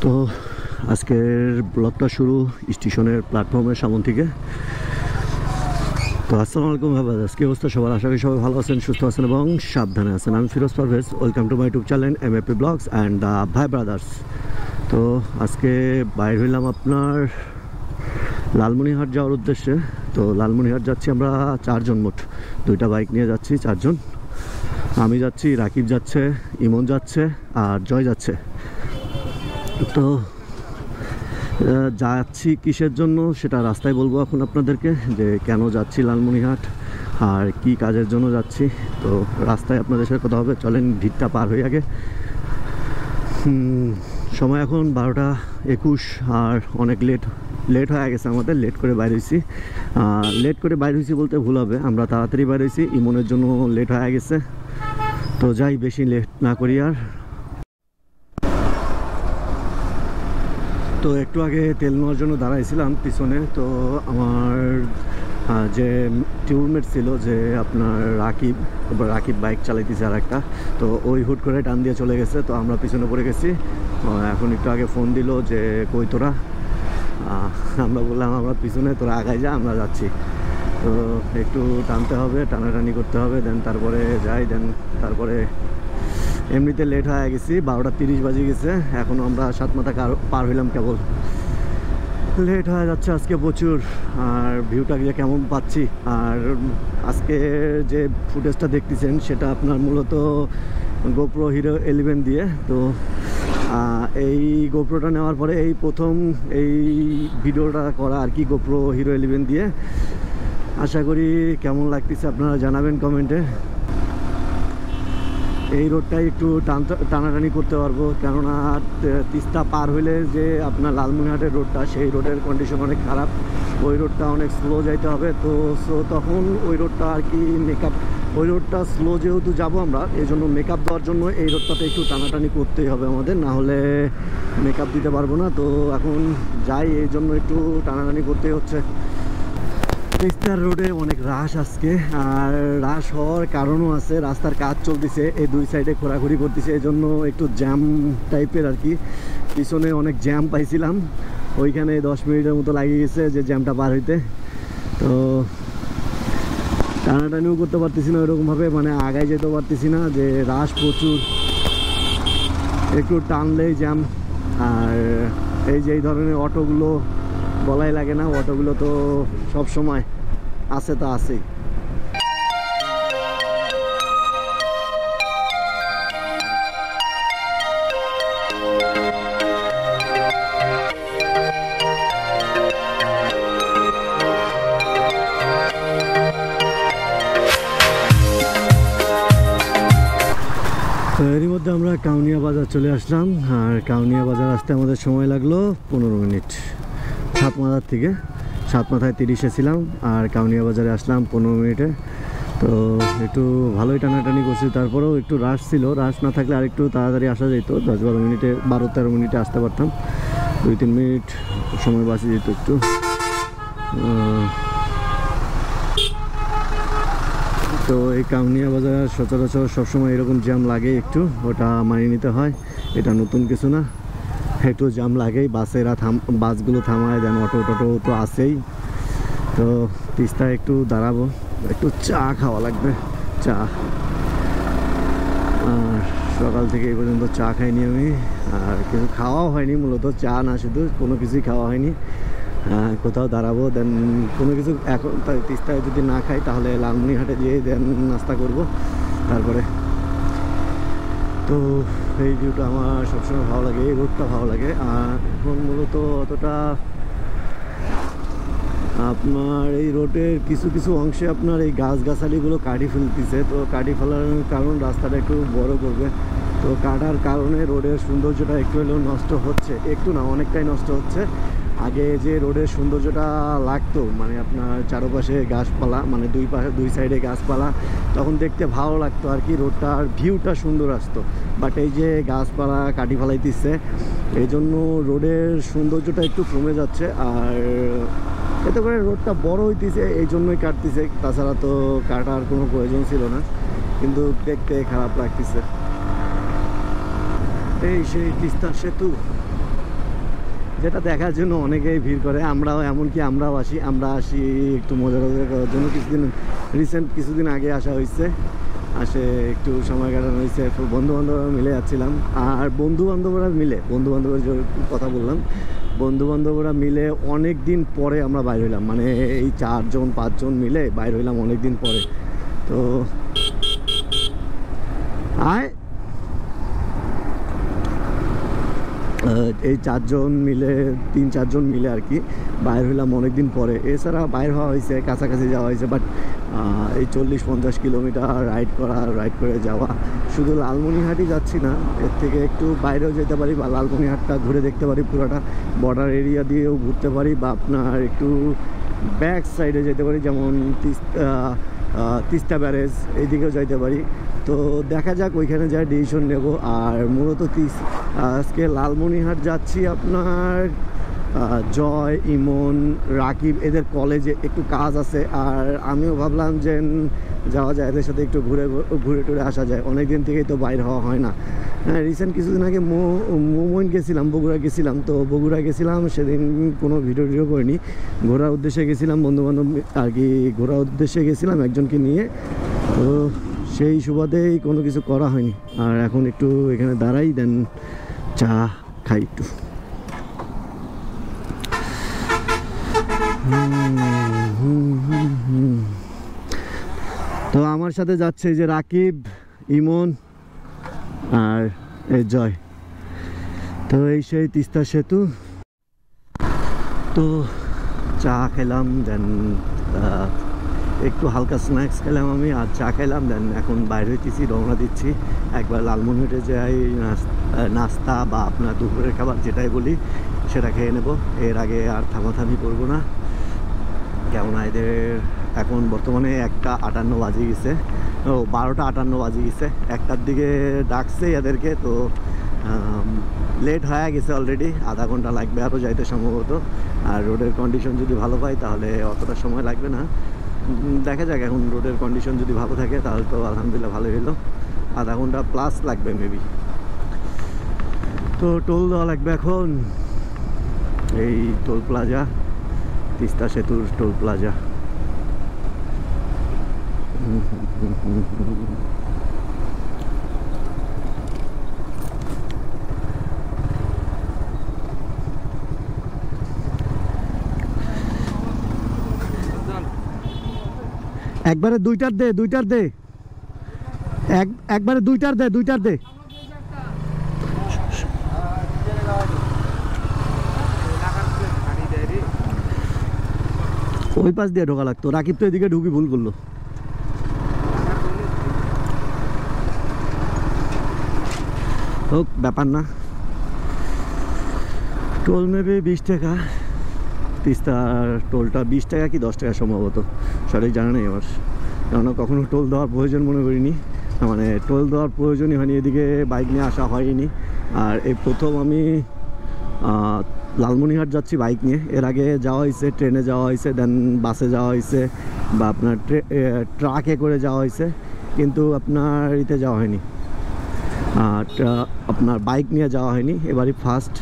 তো আজকের ব্লগটা শুরু স্টেশনের প্ল্যাটফর্মের সামনে থেকে। তো আসসালামু আলাইকুম ভাই, আজকে অবস্থা সবার, আশা করি সবাই ভালো আছেন, সুস্থ আছেন এবং সাবধানে আছেন। আমি Firoz Parvez, welcome to my YouTube channel MAP vlogs and the Bhai brothers. তো আজকে বাইর হইলাম আপনার লালমনিরহাট যাওয়ার উদ্দেশ্যে। তো লালমনিরহাট যাচ্ছি আমরা চারজন, মোট দুইটা বাইক নিয়ে যাচ্ছি, চারজন। আমি যাচ্ছি, রাকিব যাচ্ছে, ইমন যাচ্ছে আর জয় যাচ্ছে। তো যাচ্ছি কিসের জন্য সেটা রাস্তায় বলবো এখন আপনাদেরকে, যে কেন যাচ্ছি লালমনিরহাট আর কি কাজের জন্য যাচ্ছি। তো রাস্তায় আপনাদের সাথে কথা হবে, চলেন ভিড়টা পার হয়ে আগে। সময় এখন 12:21 আর অনেক লেট হয়ে গেছে আমাদের, লেট করে বাইর হয়েছি। লেট করে বাইর হয়েছি বলতে ভুল হবে, আমরা তাড়াতাড়ি বাইর হয়েছি, ইমনের জন্য লেট হয়ে গেছে। তো যাই, বেশি লেট না করি আর। তো একটু আগে তেল নেওয়ার জন্য দাঁড়াইছিলাম পিছনে। তো আমার যে টিউরমেট ছিল, যে আপনার রাকিব বাইক চালাইতেছে আর একটা, তো ওই হুট করে টান দিয়ে চলে গেছে। তো আমরা পিছনে পড়ে গেছি। এখন একটু আগে ফোন দিল যে কই তোরা, আমরা বললাম আমরা পিছনে, তোরা আগায় যা, আমরা যাচ্ছি। তো একটু টানতে হবে, টানাটানি করতে হবে, দেন তারপরে যাই। দেন তারপরে এমনিতে লেট হয়ে গেছি, 12:30 বাজে গেছে, এখনও আমরা সাতমাথা পার হইলাম কেবল। লেট হয়ে যাচ্ছে আজকে প্রচুর। আর ভিউটা যে কেমন পাচ্ছি, আর আজকে যে ফুটেজটা দেখতেছেন সেটা আপনার মূলত গোপ্রো হিরো 11 দিয়ে। তো এই গোপ্রোটা নেওয়ার পরে এই প্রথম এই ভিডিওটা করা আর কি, গোপ্রো হিরো 11 দিয়ে। আশা করি কেমন লাগতেছে আপনারা জানাবেন কমেন্টে। এই রোডটাই একটু টানাটানি করতে পারবো, কেননা তিস্তা পার হইলে যে আপনার লালমনিরহাটের রোডটা, সেই রোডের কন্ডিশন অনেক খারাপ, ওই রোডটা অনেক স্লো যাইতে হবে। তো তখন ওই রোডটা আর কি ওই রোডটা স্লো যেহেতু যাবো আমরা, এই জন্য মেকআপ দেওয়ার জন্য এই রোডটাতে একটু টানাটানি করতেই হবে আমাদের, না হলে মেকআপ দিতে পারবো না। তো এখন যাই, এই জন্য একটু টানাটানি করতেই হচ্ছে। তিস্তার রোডে অনেক রাশ আজকে, আর রাশ হওয়ার কারণও আছে, রাস্তার কাজ চলতেছে, এই দুই সাইডে ঘোরাঘুরি করতেছে, এই জন্য একটু জ্যাম টাইপের আর কি। পিছনে অনেক জ্যাম পাইছিলাম, ওইখানে 10 মিনিটের মতো লাগিয়ে গেছে যে জ্যামটা পার হইতে। তো টানাটানিও করতে পারতেছি না ওইরকমভাবে, মানে আগায় যেতে পারতেছি না, যে রাশ প্রচুর, একটু টানলেই জ্যাম। আর এই যে এই ধরনের অটোগুলো বলাই লাগে না, অটোগুলো তো সব সময় আছে, তা আছেই। তো এরই মধ্যে আমরা কাউনিয়া বাজার চলে আসলাম, আর কাউনিয়া বাজার আসতে আমাদের সময় লাগলো 15 মিনিট। সাতমাথার থেকে, সাতমাথায় 30-এ ছিলাম, আর কাউনিয়া বাজারে আসলাম 15 মিনিটে। তো একটু ভালোই টানাটানি করছি, তারপরেও একটু রাশ ছিল, রাশ না থাকলে আর একটু তাড়াতাড়ি আসা যেত, 10-12 মিনিটে, 12-13 মিনিটে আসতে পারতাম, 2-3 মিনিট সময় বাঁচিয়ে যেত একটু। তো এই কাউনিয়া বাজার সচরাচর সবসময় এরকম জ্যাম লাগে একটু, ওটা মানিয়ে নিতে হয়, এটা নতুন কিছু না, একটু জ্যাম লাগেই। বাসগুলো থামায়, দেন অটো তো আছেই। তো তিস্তায় একটু দাঁড়াবো, একটু চা খাওয়া লাগবে, চা। আর সকাল থেকে এই পর্যন্ত চা খাইনি আমি, আর কিছু খাওয়াও হয়নি, মূলত চা না, শুধু কোনো কিছুই খাওয়া হয়নি। কোথাও দাঁড়াবো, দেন কোনো কিছু এখন তিস্তায় যদি না খাই তাহলে লালমনিরহাটে যেয়ে দেন নাস্তা করব তারপরে। তো এই ভিউটা আমার সবসময় ভালো লাগে, এই রোডটা ভালো লাগে। আর এখন মূলত অতটা আপনার এই রোডের কিছু অংশে আপনার এই গাছগাছালিগুলো কাটি ফেলতেছে। তো কাটি ফেলার কারণ রাস্তাটা একটু বড় করবে, তো কাটার কারণে রোডের সৌন্দর্যটা একটু হলেও নষ্ট হচ্ছে, একটু না অনেকটাই নষ্ট হচ্ছে। আগে যে রোডের সৌন্দর্যটা লাগতো, মানে আপনার চারপাশে গাছপালা, মানে দুই সাইডে গাছপালা, তখন দেখতে ভালো লাগতো আর কি, রোডটার ভিউটা সুন্দর আসতো। বাট এই যে গাছপালা কাটি ফেলাইতেছে, এই জন্য রোডের সৌন্দর্যটা একটু কমে যাচ্ছে। আর এতে করে রোডটা বড় হইতেছে, এই জন্যই কাটতেছে, তাছাড়া তো কাটার কোনো প্রয়োজন ছিল না, কিন্তু দেখতে খারাপ লাগতেছে। এই সেই তিস্তা সেতু, যেটা দেখার জন্য অনেকেই ভিড় করে, আমরাও এমনকি আমরাও আসি একটু মজা করার জন্য। কিছুদিন আগে আসা হয়েছে, আসে একটু সময় কাটানো হয়েছে, বন্ধু বান্ধবরা মিলে যাচ্ছিলাম। আর বন্ধু বান্ধবের কথা বললাম, বন্ধু বান্ধবরা মিলে অনেক দিন পরে আমরা বাইর হইলাম, মানে এই 4-5 জন মিলে বাইর হইলাম অনেক দিন পরে। তো এই 3-4 জন মিলে আর কি বাইর হইলাম অনেকদিন পরে। এছাড়া বাইর হওয়া হয়েছে, কাছাকাছি যাওয়া হয়েছে, বাট এই 40-50 কিলোমিটার রাইড করে যাওয়া। শুধু লালমনিরহাটই যাচ্ছি না, এর থেকে একটু বাইরেও যেতে পারি, বা লালমনিরহাটটা ঘুরে দেখতে পারি, পুরোটা বর্ডার এরিয়া দিয়েও ঘুরতে পারি, বা আপনার একটু ব্যাক সাইডে যেতে পারি, যেমন তিস্তা ব্যারেজ এইদিকেও যাইতে পারি। তো দেখা যাক, ওইখানে যাই ডিসিশন নেব। আর মূলত আজকে লালমনিরহাট যাচ্ছি আপনার জয়, ইমন, রাকিব এদের কলেজে একটু কাজ আছে। আর আমিও ভাবলাম যে যাওয়া যায়, এদের সাথে একটু ঘুরে টুরে আসা যায়, অনেক দিন থেকেই তো বাইরে হওয়া হয় না। হ্যাঁ, রিসেন্ট কিছুদিন আগে মোমইন গেছিলাম, বগুড়া গেছিলাম। তো বগুড়া গেছিলাম, সেদিন কোনো ভিডিও করিনি। ঘোরার উদ্দেশ্যে গেছিলাম, বন্ধুবান্ধব আর কি, ঘোরার উদ্দেশ্যে গেছিলাম একজনকে নিয়ে। তো সেই সুবাদেই কোনো কিছু করা হয়নি। আর এখন একটু এখানে দাঁড়াই, দেন চা খাই একটু। তো আমার সাথে যাচ্ছে এই যে রাকিব, ইমন আর এই জয়। তো এই সেই তিস্তা সেতু। তো চা খেলাম, দেন একটু হালকা স্ন্যাক্স খেলাম আমি, আর চা খেলাম, দেন এখন বাইরে হইতেছি, রওনা দিচ্ছি। একবার লালমনিরহাটে যাই, নাস্তা বা আপনার দুপুরের খাবার যেটাই বলি সেটা খেয়ে নেব। এর আগে আর থামাথামি করবো না, কেননা এদের এখন বর্তমানে 1:58 বাজে গেছে, 12:58 বাজে গেছে। 1টার দিকে ডাকছে এদেরকে, তো লেট হয়ে গেছে অলরেডি, আধা ঘন্টা লাগবে আরও যাইতে সম্ভবত। আর রোডের কন্ডিশন যদি ভালো পাই তাহলে অতটা সময় লাগবে না, দেখা যাক। এখন রোডের কন্ডিশন যদি ভালো থাকে তাহলে তো আলহামদুলিল্লাহ ভালো হলো, আধা ঘন্টা প্লাস লাগবে মেবি। তো টোল দেওয়া লাগবে এখন, এই টোল প্লাজা, তিস্তা সেতুর টোল প্লাজা। একবারে দুইটার দে একবারে দুইটার দে। ওই পাশ দিয়ে ঢোকা লাগতো, রাকিব তো এদিকে ঢুকি ভুল করলো। হোক, ব্যাপার না। টোল নেবে 20 টাকা, তিস্তার টোলটা 20 টাকা কি 10 টাকা সম্ভবত, সঠিক জানা নেই আমার, কেননা কখনো টোল দেওয়ার প্রয়োজন মনে করিনি, মানে টোল দেওয়ার প্রয়োজনই হয়নি, এদিকে বাইক নিয়ে আসা হয়নি। আর এই প্রথম আমি লালমনিরহাট যাচ্ছি বাইক নিয়ে। এর আগে যাওয়া হয়েছে, ট্রেনে যাওয়া হয়েছে, দেন বাসে যাওয়া হয়েছে, বা আপনার ট্রাকে করে যাওয়া হয়েছে, কিন্তু আপনার ইতে যাওয়া হয়নি, আপনার বাইক নিয়ে যাওয়া হয়নি, এবারই ফার্স্ট।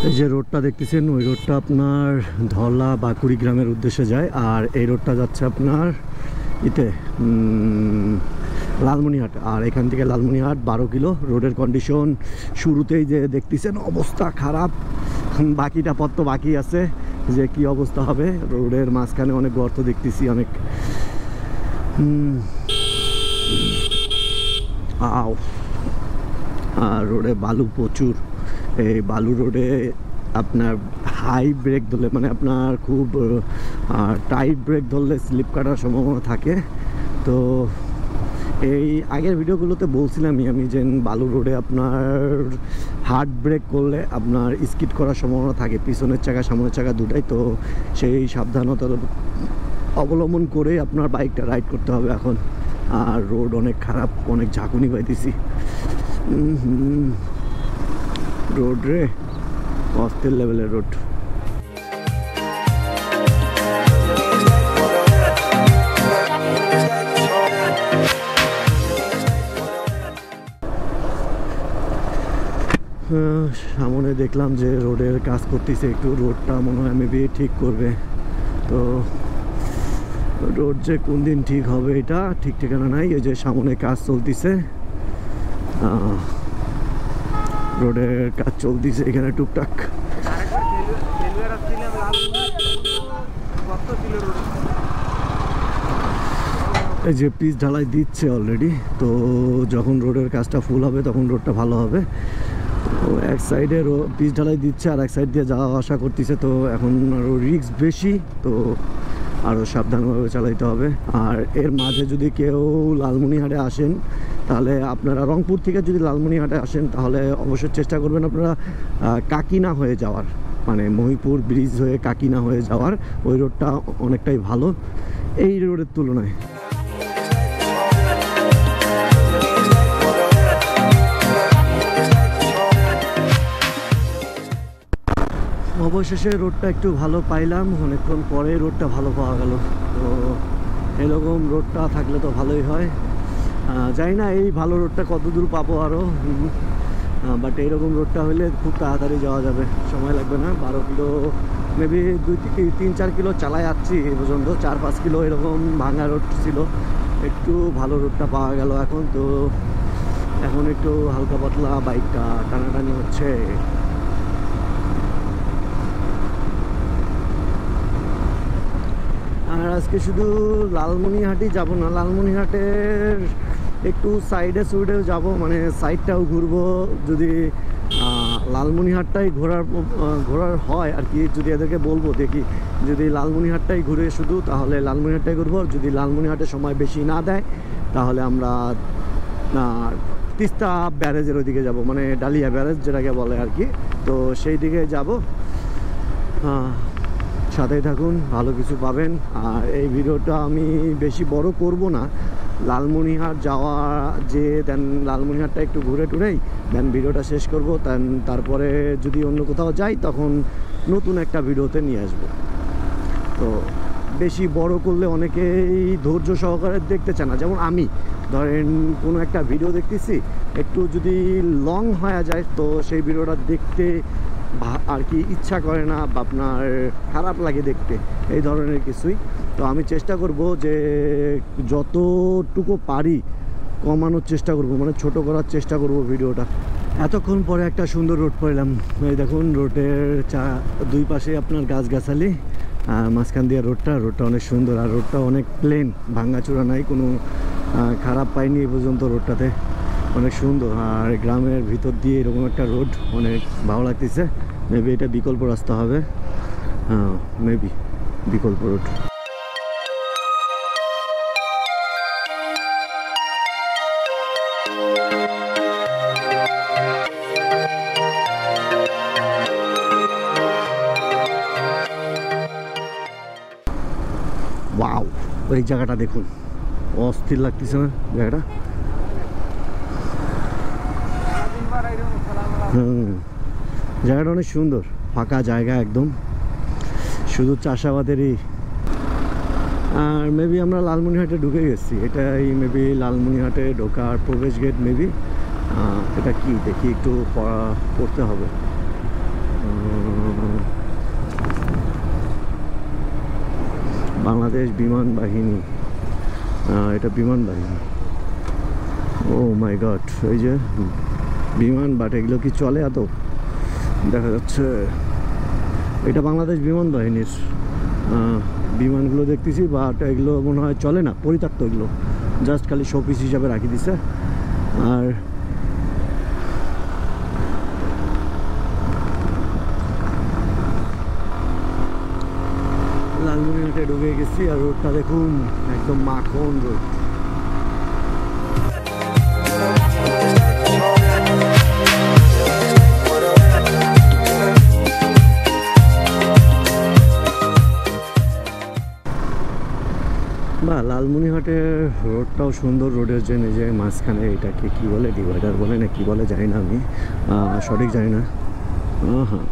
এই যে রোডটা দেখতেছেন, ওই রোডটা আপনার ধলা বা কুড়িগ্রামের উদ্দেশ্যে যায়। আর এই রোডটা যাচ্ছে আপনার ইতে লালমনিরহাট। আর এখান থেকে লালমনিরহাট 12 কিলো। রোডের কন্ডিশন শুরুতেই যে দেখতেছেন অবস্থা খারাপ, বাকিটা পথ তো বাকি আছে, যে কি অবস্থা হবে। রোডের মাঝখানে অনেক গর্ত দেখতেছি, অনেক আর রোডে বালু প্রচুর। এই বালু রোডে আপনার হাই ব্রেক ধরলে, মানে আপনার খুব টাইট ব্রেক ধরলে স্লিপ কাটার সম্ভাবনা থাকে। তো এই আগের ভিডিওগুলোতে বলছিলামই আমি যে বালু রোডে আপনার হার্ড ব্রেক করলে আপনার স্কিড করার সম্ভাবনা থাকে, পিছনের চাকা সামনের চাকা দুটাই। তো সেই সাবধানতা অবলম্বন করে আপনার বাইকটা রাইড করতে হবে এখন। আর রোড অনেক খারাপ, অনেক ঝাঁকুনি পাইতেছি। রোড রে অস্থির লেভেলের রোড। সামনে দেখলাম যে রোডের কাজ করতেছে, একটু রোডটা মনে হয় মেবি ঠিক করবে। তো রোড যে কোন দিন ঠিক হবে এটা ঠিক ঠিকানা নাই। এই যে সামনে কাজ চলতেছে, রোডের কাজ চলতেছে এখানে টুকটাক। এই যে পিচ ঢালাই দিচ্ছে অলরেডি, তো যখন রোডের কাজটা ফুল হবে তখন রোডটা ভালো হবে। তো এক সাইডে পিচ ঢালাই দিচ্ছে আর এক সাইড দিয়ে যাওয়া আসা করতেছে, তো এখন আরও রিস্ক বেশি, তো আরও সাবধানভাবে চালাইতে হবে। আর এর মাঝে যদি কেউ লালমনিরহাটে আসেন, তাহলে আপনারা রংপুর থেকে যদি লালমনিরহাটে আসেন তাহলে অবশ্যই চেষ্টা করবেন আপনারা কাকিনা হয়ে যাওয়ার, মানে মহিপুর ব্রিজ হয়ে কাকিনা হয়ে যাওয়ার। ওই রোডটা অনেকটাই ভালো এই রোডের তুলনায়। অবশেষে রোডটা একটু ভালো পাইলাম, অনেকক্ষণ পরে রোডটা ভালো পাওয়া গেল। তো এরকম রোডটা থাকলে তো ভালোই হয়। জানি না এই ভালো রোডটা কত দূর পাবো আরও, বাট এইরকম রোডটা হলে খুব তাড়াতাড়ি যাওয়া যাবে, সময় লাগবে না। 12 কিলো মেবি 3-4 কিলো চালাই যাচ্ছি এই পর্যন্ত, 4-5 কিলো এরকম ভাঙা রোড ছিল। একটু ভালো রোডটা পাওয়া গেল এখন। তো এখন একটু হালকা পাতলা বাইকটা টানাটানি হচ্ছে। আর আজকে শুধু লালমনিরহাটই যাব না, লালমনিরহাটের একটু সাইডে সুইডেও যাব, মানে সাইডটাও ঘুরবো। যদি লালমনিরহাটটাই ঘোরার হয় আর কি, যদি এদেরকে বলবো দেখি যদি লালমনিরহাটটাই ঘুরে শুধু, তাহলে লালমনিরহাটটাই ঘুরবো। যদি লালমনিরহাটে সময় বেশি না দেয় তাহলে আমরা তিস্তা ব্যারেজের ওইদিকে যাব, মানে ডালিয়া ব্যারেজ যেটাকে বলে আর কি, তো সেই দিকে যাব। সাথেই থাকুন, ভালো কিছু পাবেন। আর এই ভিডিওটা আমি বেশি বড় করব না, লালমনিরহাট যাওয়া যে দেন লালমনিরহাটটা একটু ঘুরে টুরেই দেন ভিডিওটা শেষ করব। তারপরে যদি অন্য কোথাও যাই তখন নতুন একটা ভিডিওতে নিয়ে আসব। তো বেশি বড় করলে অনেকেই ধৈর্য সহকারে দেখতে চায় না। যেমন আমি ধরেন কোনো একটা ভিডিও দেখতেছি, একটু যদি লং হয়ে যায় তো সেই ভিডিওটা দেখতে আর কি ইচ্ছা করে না, বা আপনার খারাপ লাগে দেখতে, এই ধরনের কিছুই। তো আমি চেষ্টা করব যে যতটুকু পারি কমানোর চেষ্টা করব, মানে ছোট করার চেষ্টা করব ভিডিওটা। এতক্ষণ পরে একটা সুন্দর রোড পেলাম। এই দেখুন রোডের দুই পাশে আপনার গাছগাছালি, আর মাঝখান দিয়ে রোডটা অনেক সুন্দর। আর রোডটা অনেক প্লেন, ভাঙাচোরা নাই, কোনো খারাপ পাইনি এ পর্যন্ত রোডটাতে, অনেক সুন্দর। আর গ্রামের ভিতর দিয়ে এরকম একটা রোড অনেক ভালো লাগতেছে। মেবি এটা বিকল্প রাস্তা হবে, হ্যাঁ মেবি বিকল্প রোড। ওয়াও, এই জায়গাটা দেখুন, অস্থির লাগতেছে না জায়গাটা? জায়গাটা অনেক সুন্দর, ফাঁকা জায়গা একদম, শুধু চাষাবাদেরই। আর মেবি আমরা লালমনিরহাটে ঢুকে গেছি, এটাই মেবি লালমনিরহাটে ঢোকার প্রবেশ গেট মেবি। এটা কি দেখি, একটু পড়তে হবে। বাংলাদেশ বিমান বাহিনী, এটা বিমান বাহিনী। ও মাই গড, এই যে বিমান, বাট এগুলো কি চলে এত? দেখা যাচ্ছে এটা বাংলাদেশ বিমান বাহিনীর বিমানগুলো দেখতেছি, বাট এগুলো মনে হয় চলে না, পরিত্যক্ত, এগুলো জাস্ট খালি শোপিস হিসাবে রাখি দিছে। আর লালমনিরহাটে ঢুকে গেছি। আর রোডটা দেখুন একদম মাখন রোড। বা লালমনিরহাটের রোডটাও সুন্দর, রোডের যে মাঝখানে এটাকে কি বলে, ডিভাইডার বলে না কি বলে জানি না, আমি সঠিক জানি না। হ্যাঁ,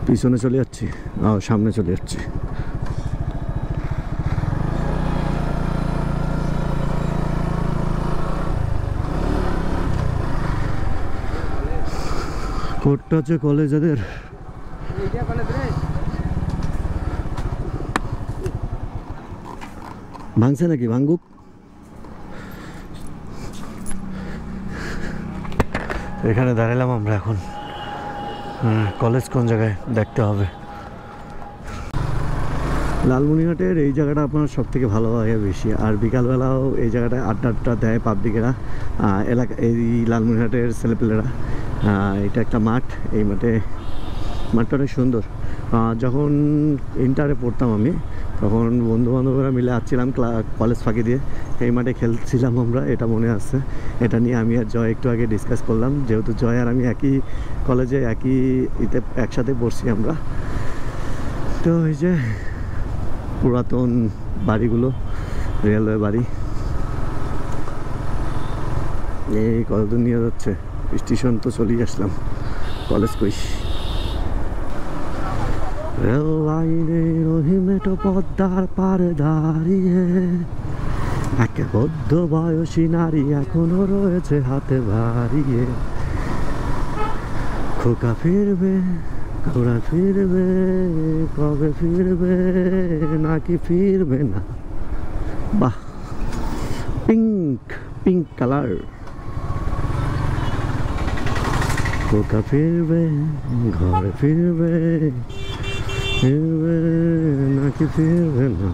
পিছনে চলে যাচ্ছি, সামনে চলে যাচ্ছি। কোটটা হচ্ছে কলেজেদের। ভাঙছে নাকি? ভাঙ্গুক। এখানে দাঁড়ালাম আমরা এখন। কলেজ কোন জায়গায় দেখতে হবে। লালমনিরহাটের এই জায়গাটা আপনার সব থেকে ভালো হয় বেশি, আর বিকালবেলাও এই জায়গাটায় আড্ডা দেয় পাবলিকেরা, এলাকা এই লালমনিরহাটের ছেলেপেলেরা। এটা একটা মাঠ, এই মাঠটা অনেক সুন্দর। যখন ইন্টারে পড়তাম আমি, তখন বন্ধুবান্ধবরা মিলে আসছিলাম কলেজ ফাঁকি দিয়ে, এই মাঠে খেলছিলাম আমরা, এটা মনে আছে। এটা নিয়ে আমি আর জয় একটু আগে ডিসকাস করলাম, যেহেতু জয় আর আমি একই কলেজে একসাথে পড়ছি আমরা। তো এই যে পুরাতন বাড়িগুলো, রেলওয়ে বাড়ি, এই কতদূর নিয়ে যাচ্ছে। স্টেশন তো চলেই আসলাম, কলেজ কইস। রেল লাইনের অহিমেটো পদ্মার পারে দাঁড়িয়ে এক বদ্ধ বয়সী নারী এখনো রয়েছে হাতে বাড়িয়ে। খোকা ফিরবে, ঘোড়া ফিরবে, কবে ফিরবে নাকি ফিরবে না। বাহ, পিঙ্ক কালার। খোকা ফিরবে, ঘরে ফিরবে, ফিরবে নাকি ফিরবে না।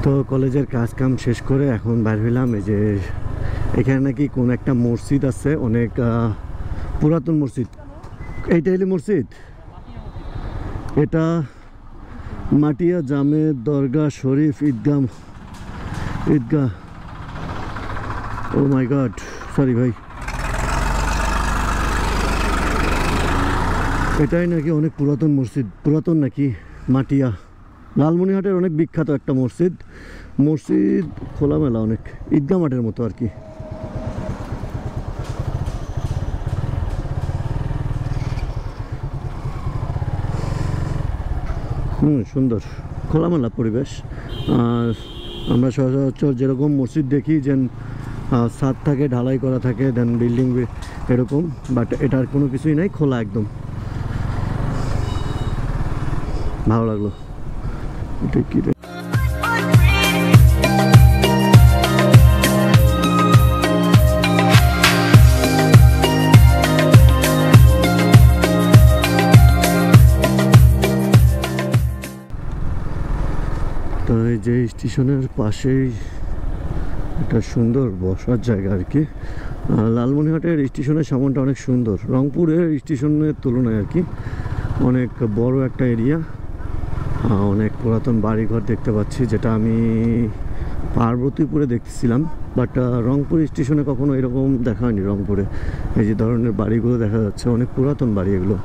তো কলেজের কাজ কাম শেষ করে এখন বাইর হইলাম। এই যে এখানে নাকি কোন একটা মসজিদ আছে, অনেক পুরাতন মসজিদ। এইটা হলো মসজিদ, এটা মাটিয়া জামে দরগা শরীফ ঈদগাহ। ও মাই গড, সরি ভাই। এটাই নাকি অনেক পুরাতন মসজিদ, পুরাতন নাকি মাটিয়া। লালমনিরহাটের অনেক বিখ্যাত একটা মসজিদ। খোলামেলা অনেক, ঈদগাহ মাঠের মতো আর কি। সুন্দর খোলামেলা পরিবেশ। আমরা সচরাচর যেরকম মসজিদ দেখি, যে ছাদ থাকে, ঢালাই করা থাকে, দেন বিল্ডিং এরকম, বাট এটার কোনো কিছুই নাই, খোলা একদম। ভালো লাগলো। এটা কি রে? তো এই যে স্টেশনের পাশেই একটা সুন্দর বসার জায়গা আর কি। লালমনিরহাটের স্টেশনের সামনটা অনেক সুন্দর, রংপুরের স্টেশনের তুলনায় আর কি। অনেক বড় একটা এরিয়া, অনেক পুরাতন বাড়িঘর দেখতে পাচ্ছি, যেটা আমি পার্বতীপুরে দেখতেছিলাম, বাট রংপুর স্টেশনে কখনো এরকম দেখা হয়নি। রংপুরে এই যে ধরনের বাড়িগুলো দেখা যাচ্ছে, অনেক পুরাতন বাড়ি এগুলো।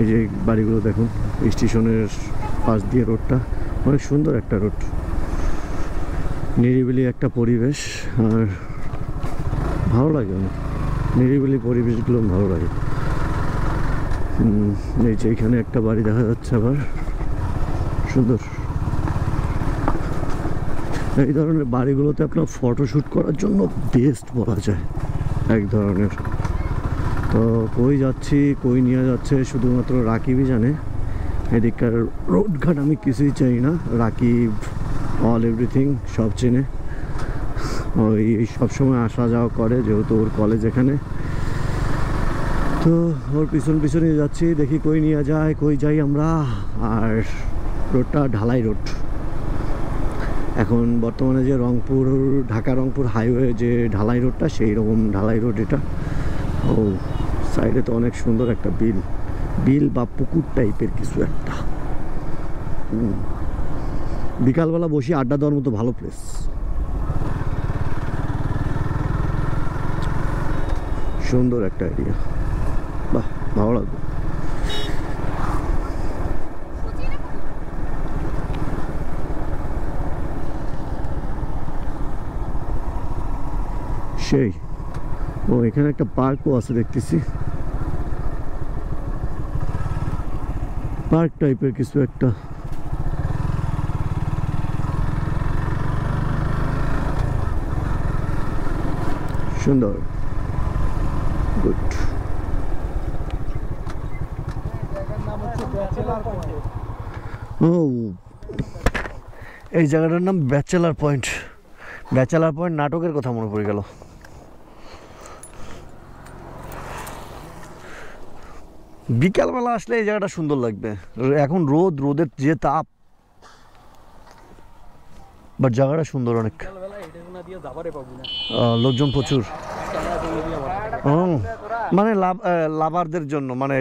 এই যে বাড়িগুলো দেখুন, স্টেশনের পাশ দিয়ে রোডটা অনেক সুন্দর একটা রোড, নিরিবিলি একটা পরিবেশ, আর ভালো লাগে অনেক। নিরিবিলি পরিবেশগুলো ভালো লাগে। এই যে এখানে একটা বাড়ি দেখা যাচ্ছে আবার, সুন্দর। এই ধরনের বাড়িগুলোতে আপনার ফটোশ্যুট করার জন্য বেস্ট বলা যায় এক ধরনের। তো কই যাচ্ছি, কই নিয়ে যাচ্ছে শুধুমাত্র রাকিবই জানে। এদিককার রোডঘাট আমি কিছুই চাই না, রাকিব অল এভরিথিং সব চেনে। ওই সবসময় আসা যাওয়া করে, যেহেতু ওর কলেজ এখানে। তো ওর পিছনে যাচ্ছি, দেখি কই নিয়ে যায়, কই যাই আমরা। আর রোডটা ঢালাই রোড এখন বর্তমানে, যে ঢাকা রংপুর হাইওয়ে যে ঢালাই রোডটা, সেই রকম ঢালাই রোড এটা। ও সাইডে তো অনেক সুন্দর একটা বিল বা পুকুর টাইপের কিছু একটা। বিকালবেলা বসে আড্ডা দেওয়ার মতো ভালো প্লেস। সুন্দর একটা এরিয়া, বাহ, ভালো লাগবে। সেই ও এখানে একটা পার্কও আছে দেখতেছি, পার্ক টাইপের কিছু একটা। সুন্দর, গুড। ও এই জায়গাটার নাম ব্যাচেলার পয়েন্ট। ব্যাচেলার পয়েন্ট নাটকের কথা মনে পড়ে গেল। বিকালবেলা আসলে এই জায়গাটা সুন্দর লাগবে। এখন রোদের যে তাপ, বাট জায়গাটা সুন্দর অনেক, লোকজন প্রচুর। মানে লাভারদের জন্য, মানে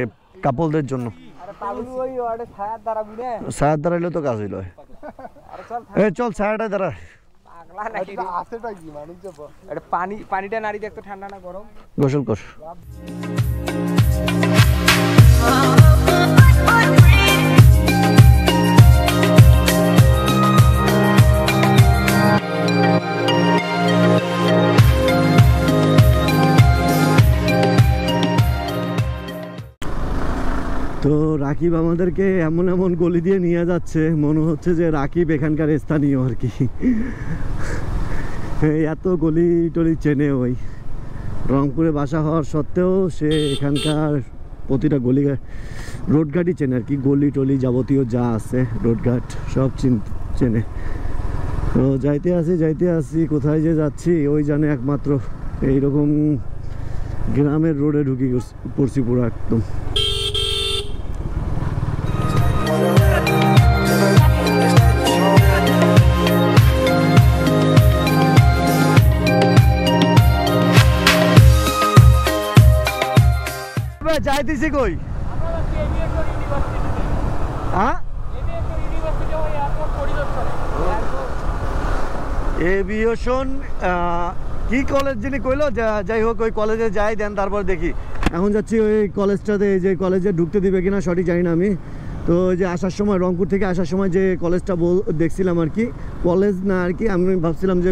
কাপলদের জন্য। ছায়ার দাঁড়াইলে তো কাজ হইল। চল ছায়াটায় দাঁড়া। পানিটা নারী দেখতো ঠান্ডা না গরম? গোসল কর। তো রাকিব আমাদেরকে এমন এমন গলি দিয়ে নিয়ে যাচ্ছে, মনে হচ্ছে যে রাকিব এখানকার স্থানীয় আর কি। এত গলি টলি চেনে। ওই রংপুরে বাসা হওয়ার সত্ত্বেও সে এখানকার প্রতিটা গলি রোডঘাটই চেনে আর কি। গলি টলি যাবতীয় যা আছে রোডঘাট সব চেনে। তো যাইতে আসি কোথায় যে যাচ্ছি ওই জানে একমাত্র। এইরকম গ্রামের রোডে ঢুকে পড়ছি পুরো একদম। যাইতেছি কই? এভিয়েশন কি কলেজ যিনি কইলো, যাই হোক ওই কলেজে যাই, দেন তারপর দেখি। এখন যাচ্ছি ওই কলেজটাতে, যে কলেজে ঢুকতে দিবে কিনা সঠিক জানি না আমি। তো যে আসার সময়, রংপুর থেকে আসার সময় যে কলেজটা দেখছিলাম আর কি, কলেজ না আর কি, আমি ভাবছিলাম যে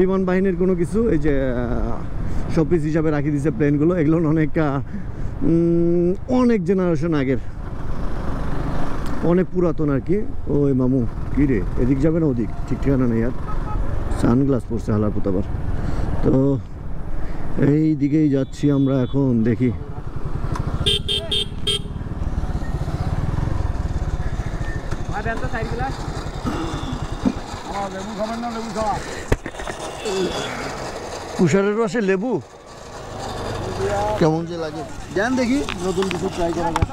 বিমান বাহিনীর কোনো কিছু, এই যে শোপিস হিসাবে রাখি দিয়েছে প্লেনগুলো, এগুলো অনেক জেনারেশন আগের, অনেক পুরাতন আর কি। ওই মামু কি রে, এদিক যাবে না ওদিক, ঠিক ঠিকানা নেই আর। সানগ্লাস পরছে হালার পুতাবার। তো এই দিকেই যাচ্ছি আমরা এখন, দেখি। তুষারের রসে লেবু কেমন যে লাগে জান, দেখি নতুন কিছু ট্রাই করা যায়।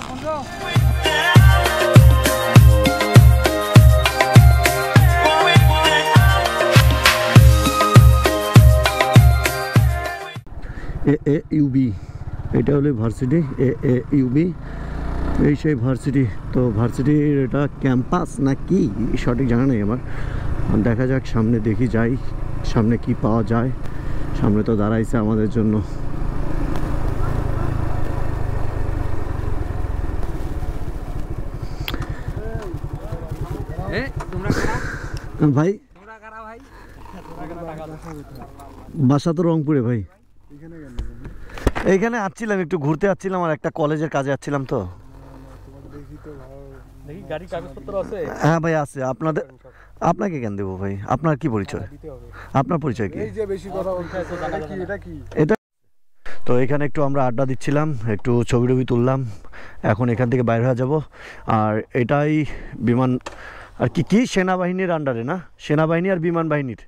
ইউবি, এটা হলো ভার্সিটি। ইউবি এই সেই ভার্সিটি। তো ভার্সিটির এটা ক্যাম্পাস না কি সঠিক জানা নেই আমার। দেখা যাক, সামনে দেখি, যাই সামনে কি পাওয়া যায়। সামনে তো দাঁড়াইছে আমাদের জন্য। ভাই বাসা তো রংপুরে ভাই। এইখানে আসছিলাম, একটু ঘুরতে আসছিলাম, আর একটা কলেজের কাজে আসছিলাম। তো হ্যাঁ ভাই আছে। আপনাকে কেন দেবো ভাই? আপনার কি পরিচয়? আপনার পরিচয় কি? এটা তো এখানে একটু আমরা আড্ডা দিচ্ছিলাম, একটু ছবি টবি তুললাম। এখন এখান থেকে বাইরে হয়ে যাব। আর এটাই বিমান আর কি সেনাবাহিনীর আন্ডারে না, সেনাবাহিনী আর বিমান বাহিনীর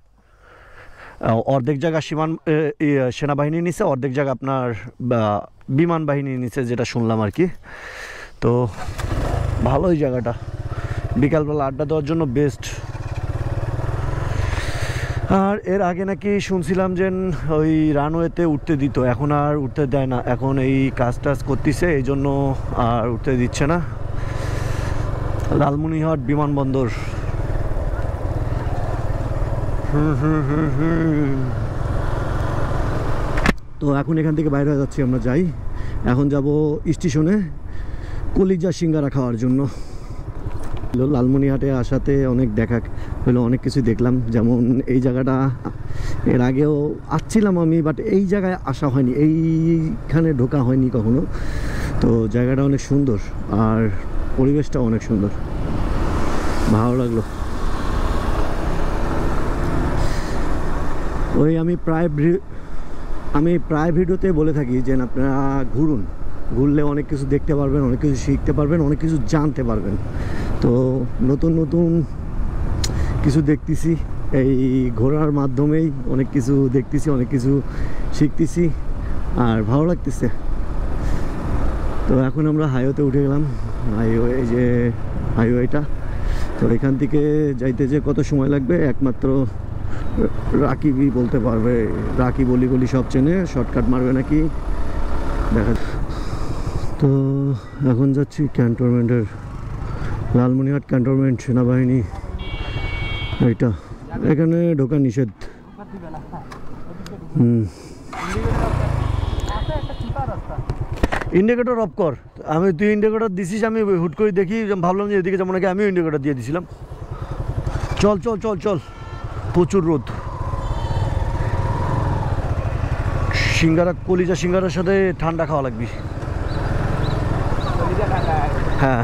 অর্ধেক জায়গা সেনাবাহিনী নিচে, অর্ধেক জায়গা আপনার বিমান বাহিনীর নিচে, যেটা শুনলাম আর কি। তো ভালোই জায়গাটা, বিকালবেলা আড্ডা দেওয়ার জন্য বেস্ট। আর এর আগে নাকি শুনছিলাম যে ওই রানওয়েতে উঠতে দিত, এখন আর উঠতে দেয় না। এখন এই কাজ টাজ করতেছে, এই জন্য আর উঠতে দিচ্ছে না। লালমনিরহাট বিমানবন্দর। তো এখন এখান থেকে বাইরে যাচ্ছি আমরা, যাই। এখন যাব স্টেশনে কলিজা সিঙ্গারা খাওয়ার জন্য। লালমনিরহাটে আসাতে অনেক দেখা হলো, অনেক কিছু দেখলাম। যেমন এই জায়গাটা এর আগেও আসছিলাম আমি, বাট এই জায়গায় আসা হয়নি, এইখানে ঢোকা হয়নি কখনো। তো জায়গাটা অনেক সুন্দর আর পরিবেশটা অনেক সুন্দর, ভালো লাগলো। ওই আমি প্রায় ভিডিওতে বলে থাকি যে আপনারা ঘুরুন, ঘুরলে অনেক কিছু দেখতে পারবেন, অনেক কিছু শিখতে পারবেন, অনেক কিছু জানতে পারবেন। তো নতুন নতুন কিছু দেখতেছি, এই ঘোরার মাধ্যমেই অনেক কিছু দেখতেছি, অনেক কিছু শিখতেছি আর ভালো লাগতেছে। তো এখন আমরা হাইওয়েতে উঠে গেলাম, হাইওয়ে, এই যে হাইওয়েটা। তো এখান থেকে যাইতে যে কত সময় লাগবে একমাত্র রাকিবই বলতে পারবে। রাকিব অলি সব চেনে, শর্টকাট মারবে নাকি দেখা। তো এখন যাচ্ছি ক্যান্টনমেন্টের, লালমনিরহাট ক্যান্টনমেন্ট সেনাবাহিনী। এইটা এখানে ঢোকা নিষেধ। ইন্ডিকেটর অফ কর। তুই ইন্ডিকেটর দিছিস, আমি হুট করে দেখি, ভাবলাম যে এদিকে যেমন নাকি আমিও ইন্ডিকেটর দিয়ে দিয়েছিলাম। চল চল চল চল, প্রচুর রোদ। সিঙ্গারা, কলিজা সিঙ্গারার সাথে ঠান্ডা খাওয়া লাগবে। হ্যাঁ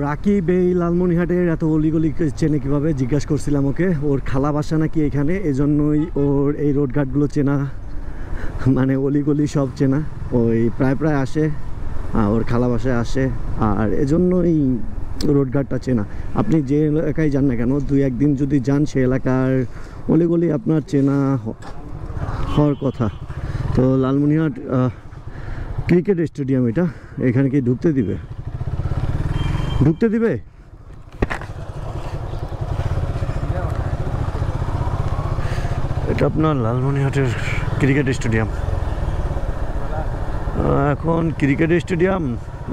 রাকিব এই লালমনিরহাটের এত অলিগলি চেনে কীভাবে জিজ্ঞাসা করছিলাম ওকে। ওর খালা বাসা নাকি এখানে, এজন্যই ওর এই রোডঘাটগুলো চেনা, মানে অলিগলি সব চেনা। ওই প্রায় আসে, ওর খালা বাসায় আসে, আর এজন্যই রোডঘাটটা চেনা। আপনি যে এলাকায় যান না কেন, 2-1 দিন যদি যান, সে এলাকার অলিগলি আপনার চেনা হওয়ার কথা। তো লালমনিরহাট ক্রিকেট স্টেডিয়াম এটা, এখানে কি ঢুকতে দিবে? এটা আপনার লালমনিরহাটের ক্রিকেট স্টেডিয়াম। এখন ক্রিকেট স্টেডিয়াম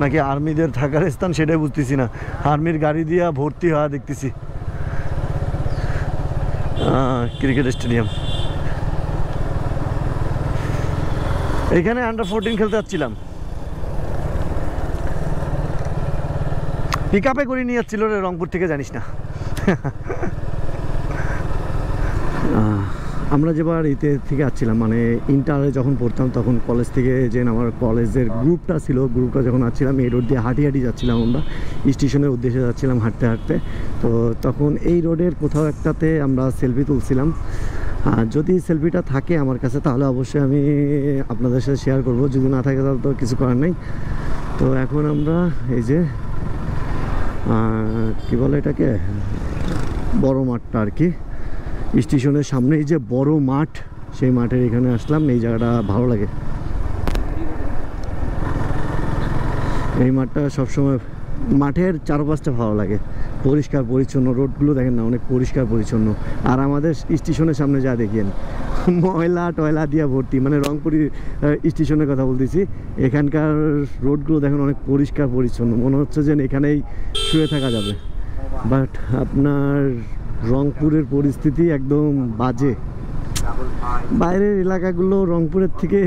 নাকি আর্মিদের থাকার স্থান সেটাই বুঝতেছি না। আর্মির গাড়ি দিয়া ভর্তি হওয়া দেখতেছি। ক্রিকেট স্টেডিয়াম, এখানে আন্ডার-14 খেলতে যাচ্ছিলাম, পিক আপে করে নিয়ে যাচ্ছিল রে রংপুর থেকে, জানিস না। আমরা যেবার এতে থেকে আসছিলাম, মানে ইন্টারে যখন পড়তাম তখন কলেজ থেকে, যে আমার কলেজের গ্রুপটা ছিল, গ্রুপটা যখন আসছিলাম এই রোড দিয়ে হাঁটি যাচ্ছিলাম, আমরা স্টেশনের উদ্দেশ্যে যাচ্ছিলাম হাঁটতে। তো তখন এই রোডের কোথাও একটাতে আমরা সেলফি তুলছিলাম। যদি সেলফিটা থাকে আমার কাছে তাহলে অবশ্যই আমি আপনাদের সাথে শেয়ার করব, যদি না থাকে তাহলে তো কিছু করার নেই। তো এখন আমরা এই যে কি বলে এটাকে, বড় মাঠটা আর কি, স্টেশনের সামনেই যে বড় মাঠ, সেই মাঠের এখানে আসলাম। এই জায়গাটা ভালো লাগে, এই মাঠটা সবসময়, মাঠের চারপাশটা ভালো লাগে, পরিষ্কার পরিচ্ছন্ন। রোডগুলো দেখেন না, অনেক পরিষ্কার পরিচ্ছন্ন। আর আমাদের স্টেশনের সামনে যা দেখেন, ময়লা টয়লা দিয়া ভর্তি, মানে রংপুরি স্টেশনের কথা বলতেছি। এখানকার রোডগুলো দেখেন অনেক পরিষ্কার পরিচ্ছন্ন, মনে হচ্ছে যে এখানেই শুয়ে থাকা যাবে। বাট আপনার রংপুরের পরিস্থিতি একদম বাজে। বাইরের এলাকাগুলো রংপুরের থেকে,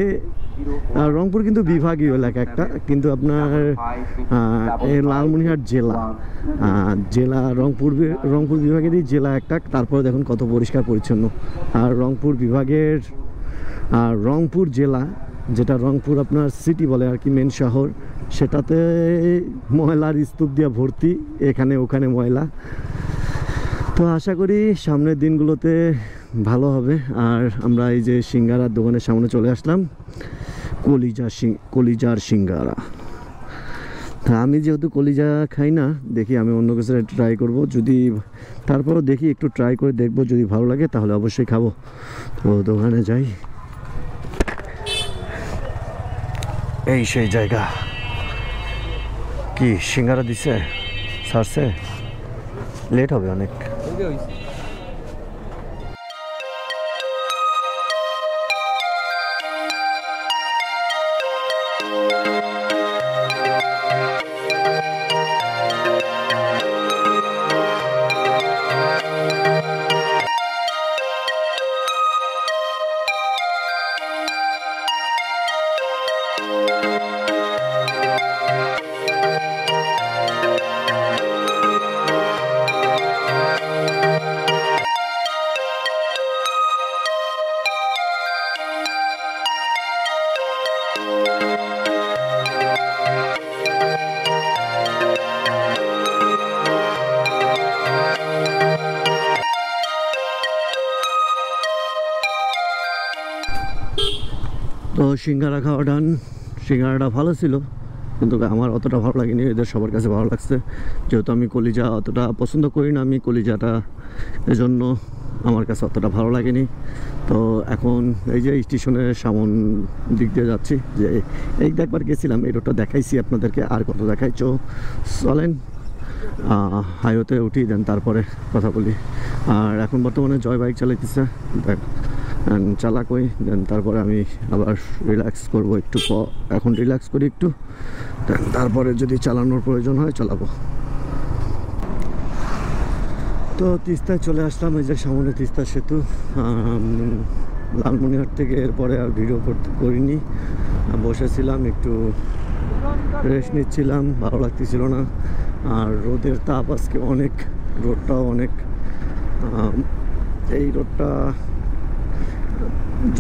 রংপুর কিন্তু বিভাগীয় এলাকা একটা, কিন্তু আপনার লালমনিরহাট জেলা রংপুর বিভাগেরই জেলা একটা। তারপরে দেখুন কত পরিষ্কার পরিচ্ছন্ন। আর রংপুর বিভাগের, রংপুর জেলা, যেটা রংপুর আপনার সিটি বলে আর কি, মেন শহর, সেটাতে ময়লার স্তূপ দিয়ে ভর্তি, এখানে ওখানে ময়লা। তো আশা করি সামনের দিনগুলোতে ভালো হবে। আর আমরা এই যে সিঙ্গারার দোকানের সামনে চলে আসলাম, কলিজার সিঙ্গারা। আমি যেহেতু কলিজা খাই না, দেখি আমি অন্য কিছু ট্রাই করব, যদি তারপরও দেখি একটু ট্রাই করে দেখব, যদি ভালো লাগে তাহলে অবশ্যই খাবো। তো দোকানে যাই, এই সেই জায়গা। কি সিঙ্গারা দিছে, ছাড়ছে, লেট হবে অনেক। সিঙ্গারা খাওয়া ডান। সিঙ্গারাটা ভালো ছিল, কিন্তু আমার অতটা ভালো লাগেনি, এদের সবার কাছে ভালো লাগছে। যেহেতু আমি কলিজা অতটা পছন্দ করি না, আমি কলিজাটা এজন্য আমার কাছে অতটা ভালো লাগেনি। তো এখন এই যে স্টেশনের সামন দিক দিয়ে যাচ্ছি, যে এই একবার গেছিলাম, এই রোডটা দেখাইছি আপনাদেরকে, আর কত দেখাইছো। চলেন হাইওয়েতে উঠি, দেন তারপরে কথা বলি। আর এখন বর্তমানে জয় বাইক চালাইতেছে, দেখ চালাক ওই, দেন তারপরে আমি আবার রিল্যাক্স করবো একটু। এখন রিল্যাক্স করি একটু, দেন তারপরে যদি চালানোর প্রয়োজন হয় চালাবো। তো তিস্তায় চলে আসলাম, এই যে সামনে তিস্তা সেতু। লালমনিরহাট থেকে এরপরে আর ভিডিও করিনি, বসেছিলাম একটু রেস্ট নিচ্ছিলাম, ভালো লাগতেছিল না। আর রোদের তাপ আজকে অনেক, রোদটাও অনেক। এই রোদটা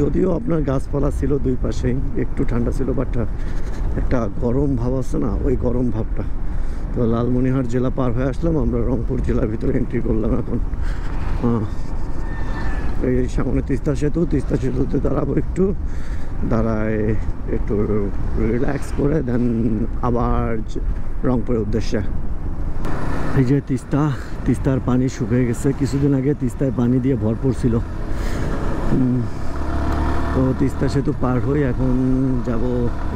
যদিও আপনার গাছপালা ছিল দুই পাশেই, একটু ঠান্ডা ছিল, বাট একটা গরম ভাব আছে না, ওই গরম ভাবটা। তো লালমনিরহাট জেলা পার হয়ে আসলাম, আমরা রংপুর জেলার ভিতরে এন্ট্রি করলাম এখন। এই সামনে তিস্তা সেতু, তিস্তা সেতুতে দাঁড়াবো একটু, দাঁড়ায় একটু রিল্যাক্স করে দেন আবার রংপুরের উদ্দেশ্যে। এই যে তিস্তার পানি শুকিয়ে গেছে, কিছুদিন আগে তিস্তায় পানি দিয়ে ভরপুর ছিল। তো তিস্তা সেতু পার হয়ে এখন যাব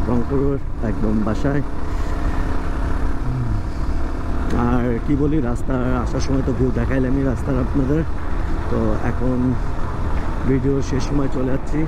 রংপুরের একদম বাসায়। আর কি বলি, রাস্তা আসার সময় তো ভিউ দেখাইলামই রাস্তার আপনাদের। তো এখন ভিডিও শেষ সময় চলে যাচ্ছি।